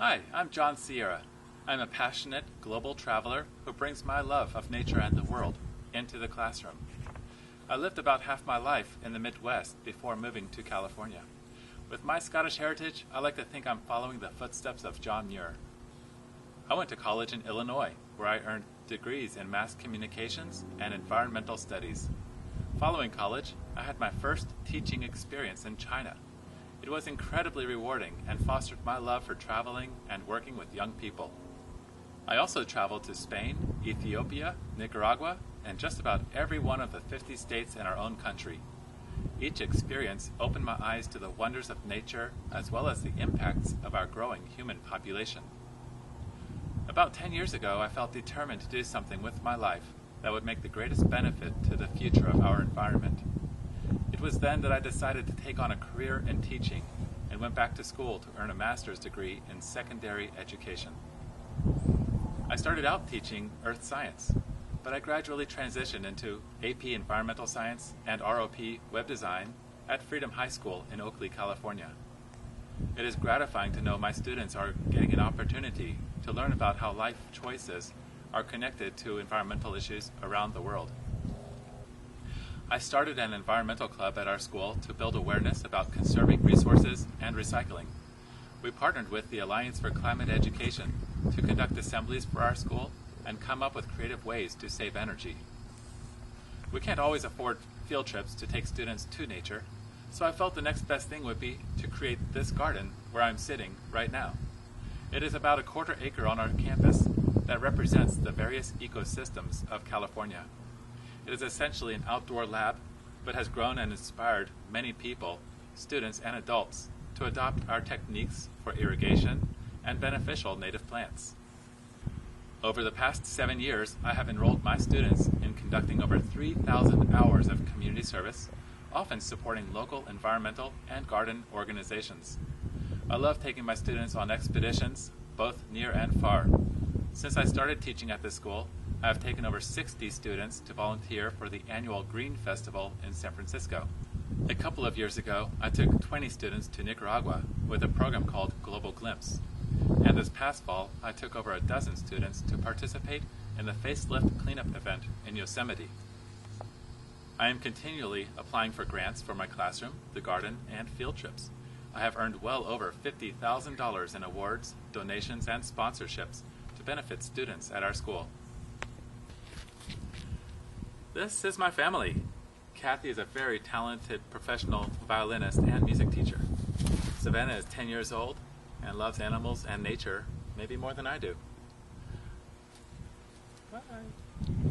Hi, I'm John Sierra. I'm a passionate global traveler who brings my love of nature and the world into the classroom. I lived about half my life in the Midwest before moving to California. With my Scottish heritage, I like to think I'm following the footsteps of John Muir. I went to college in Illinois, where I earned degrees in mass communications and environmental studies. Following college, I had my first teaching experience in China. It was incredibly rewarding and fostered my love for traveling and working with young people. I also traveled to Spain, Ethiopia, Nicaragua, and just about every one of the 50 states in our own country. Each experience opened my eyes to the wonders of nature as well as the impacts of our growing human population. About 10 years ago, I felt determined to do something with my life that would make the greatest benefit to the future of our environment. It was then that I decided to take on a career in teaching and went back to school to earn a master's degree in secondary education. I started out teaching earth science, but I gradually transitioned into AP Environmental Science and ROP Web Design at Freedom High School in Oakley, California. It is gratifying to know my students are getting an opportunity to learn about how life choices are connected to environmental issues around the world. I started an environmental club at our school to build awareness about conserving resources and recycling. We partnered with the Alliance for Climate Education to conduct assemblies for our school and come up with creative ways to save energy. We can't always afford field trips to take students to nature, so I felt the next best thing would be to create this garden where I'm sitting right now. It is about a quarter acre on our campus that represents the various ecosystems of California. It is essentially an outdoor lab, but has grown and inspired many people, students and adults, to adopt our techniques for irrigation and beneficial native plants. Over the past 7 years, I have enrolled my students in conducting over 3,000 hours of community service, often supporting local environmental and garden organizations. I love taking my students on expeditions, both near and far. Since I started teaching at this school, I have taken over 60 students to volunteer for the annual Green Festival in San Francisco. A couple of years ago, I took 20 students to Nicaragua with a program called Global Glimpse. And this past fall, I took over a dozen students to participate in the Facelift Cleanup event in Yosemite. I am continually applying for grants for my classroom, the garden, and field trips. I have earned well over $50,000 in awards, donations, and sponsorships to benefit students at our school. This is my family. Kathy is a very talented professional violinist and music teacher. Savannah is 10 years old and loves animals and nature maybe more than I do. Bye.